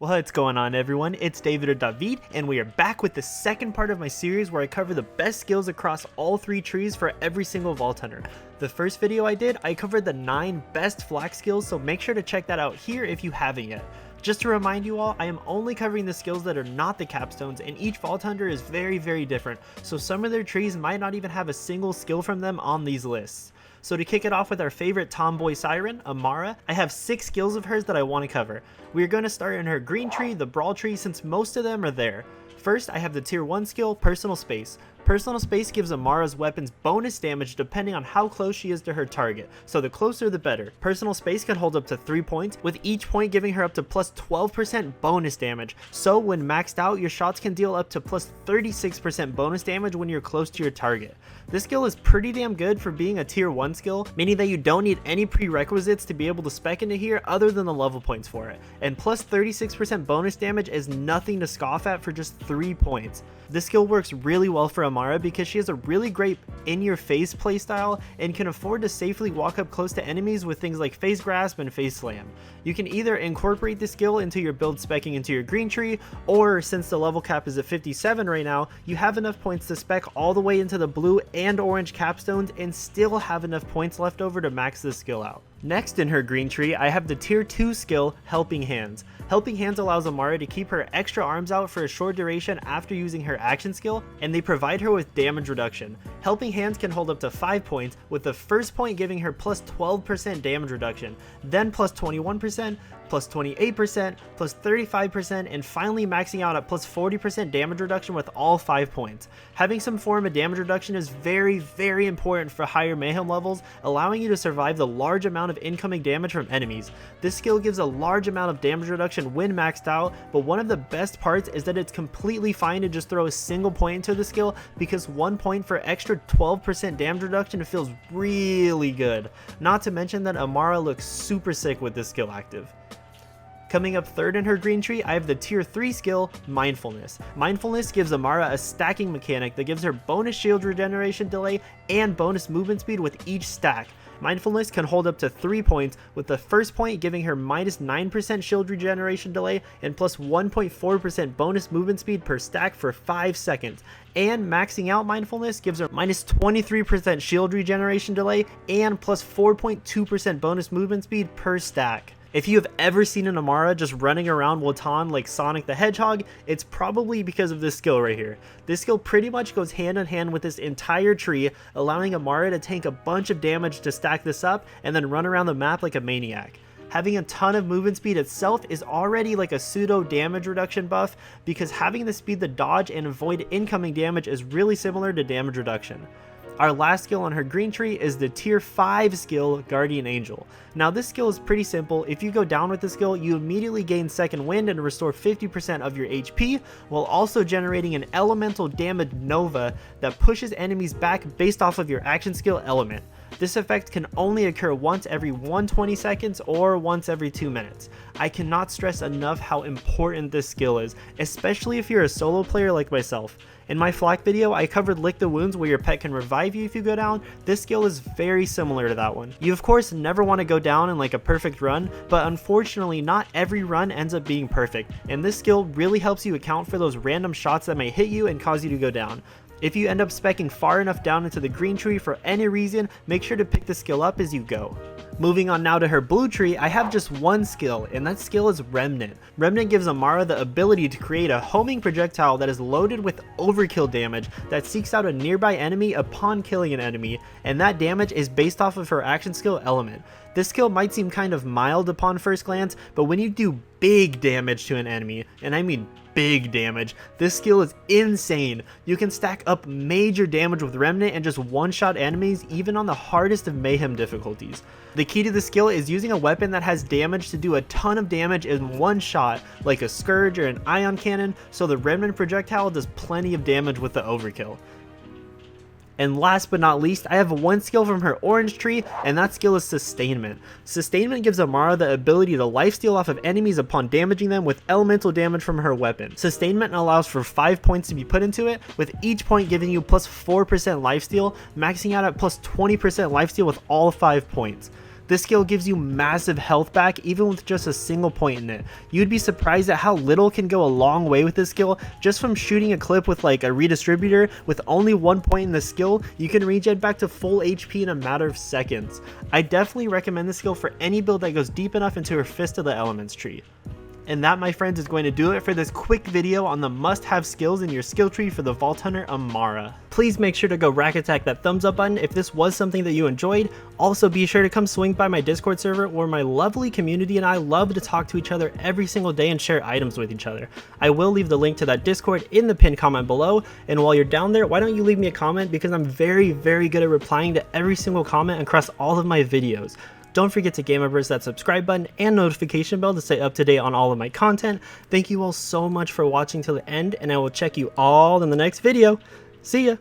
What's going on, everyone? It's David or Dawhveed, and we are back with the second part of my series where I cover the best skills across all 3 trees for every single vault hunter. The first video I did, I covered the 9 best flak skills, so make sure to check that out here if you haven't yet. Just to remind you all, I am only covering the skills that are not the capstones, and each vault hunter is very different, so some of their trees might not even have a single skill from them on these lists. So to kick it off with our favorite tomboy siren, Amara, I have 6 skills of hers that I want to cover. We are going to start in her green tree, the brawl tree, since most of them are there. First, I have the tier 1 skill, personal space. Personal space gives Amara's weapons bonus damage depending on how close she is to her target, so the closer the better. Personal space can hold up to 3 points, with each point giving her up to plus 12% bonus damage, so when maxed out, your shots can deal up to plus 36% bonus damage when you're close to your target. This skill is pretty damn good for being a tier 1 skill, meaning that you don't need any prerequisites to be able to spec into here other than the level points for it, and plus 36% bonus damage is nothing to scoff at for just 3 points. This skill works really well for Amara because she has a really great in-your-face playstyle and can afford to safely walk up close to enemies with things like face grasp and face slam. You can either incorporate this skill into your build specking into your green tree, or since the level cap is at 57 right now, you have enough points to spec all the way into the blue and orange capstones and still have enough points left over to max this skill out. Next in her green tree, I have the tier 2 skill, Helping Hands. Helping Hands allows Amara to keep her extra arms out for a short duration after using her action skill, and they provide her with damage reduction. Helping Hands can hold up to 5 points, with the first point giving her plus 12% damage reduction, then plus 21%, plus 28%, plus 35%, and finally maxing out at plus 40% damage reduction with all 5 points. Having some form of damage reduction is very important for higher mayhem levels, allowing you to survive the large amount of incoming damage from enemies. This skill gives a large amount of damage reduction when maxed out, but one of the best parts is that it's completely fine to just throw a single point into the skill because 1 point for extra 12% damage reduction feels really good. Not to mention that Amara looks super sick with this skill active. Coming up third in her green tree, I have the tier 3 skill, Mindfulness. Mindfulness gives Amara a stacking mechanic that gives her bonus shield regeneration delay and bonus movement speed with each stack. Mindfulness can hold up to 3 points, with the first point giving her minus 9% shield regeneration delay and plus 1.4% bonus movement speed per stack for 5 seconds. And maxing out Mindfulness gives her minus 23% shield regeneration delay and plus 4.2% bonus movement speed per stack. If you have ever seen an Amara just running around Wotan like Sonic the Hedgehog, it's probably because of this skill right here. This skill pretty much goes hand in hand with this entire tree, allowing Amara to tank a bunch of damage to stack this up and then run around the map like a maniac. Having a ton of movement speed itself is already like a pseudo damage reduction buff because having the speed to dodge and avoid incoming damage is really similar to damage reduction. Our last skill on her green tree is the tier 5 skill, Guardian Angel. Now this skill is pretty simple. If you go down with the skill, you immediately gain second wind and restore 50% of your HP, while also generating an elemental damage nova that pushes enemies back based off of your action skill element. This effect can only occur once every 120 seconds or once every 2 minutes. I cannot stress enough how important this skill is, especially if you're a solo player like myself. In my flak video, I covered Lick the Wounds where your pet can revive you if you go down. This skill is very similar to that one. You of course never want to go down in like a perfect run, but unfortunately not every run ends up being perfect, and this skill really helps you account for those random shots that may hit you and cause you to go down. If you end up specking far enough down into the green tree for any reason, make sure to pick the skill up as you go. Moving on now to her blue tree, I have just one skill, and that skill is Remnant. Remnant gives Amara the ability to create a homing projectile that is loaded with overkill damage that seeks out a nearby enemy upon killing an enemy, and that damage is based off of her action skill element. This skill might seem kind of mild upon first glance, but when you do big damage to an enemy, and I mean big damage, this skill is insane. You can stack up major damage with Remnant and just one-shot enemies even on the hardest of mayhem difficulties. The key to the skill is using a weapon that has damage to do a ton of damage in one shot, like a Scourge or an Ion Cannon, so the Remnant projectile does plenty of damage with the overkill. And last but not least, I have one skill from her orange tree, and that skill is Sustainment. Sustainment gives Amara the ability to lifesteal off of enemies upon damaging them with elemental damage from her weapon. Sustainment allows for 5 points to be put into it, with each point giving you plus 4% lifesteal, maxing out at plus 20% lifesteal with all 5 points. This skill gives you massive health back even with just a single point in it. You'd be surprised at how little can go a long way with this skill. Just from shooting a clip with like a redistributor with only 1 point in the skill, you can regen back to full HP in a matter of seconds. I definitely recommend this skill for any build that goes deep enough into her Fist of the Elements tree. And that, my friends, is going to do it for this quick video on the must-have skills in your skill tree for the Vault Hunter Amara. Please make sure to go rack attack that thumbs up button if this was something that you enjoyed. Also, be sure to come swing by my Discord server where my lovely community and I love to talk to each other every single day and share items with each other. I will leave the link to that Discord in the pinned comment below, and while you're down there, why don't you leave me a comment, because I'm very good at replying to every single comment across all of my videos. Don't forget to press that subscribe button and notification bell to stay up to date on all of my content. Thank you all so much for watching till the end, and I will check you all in the next video. See ya!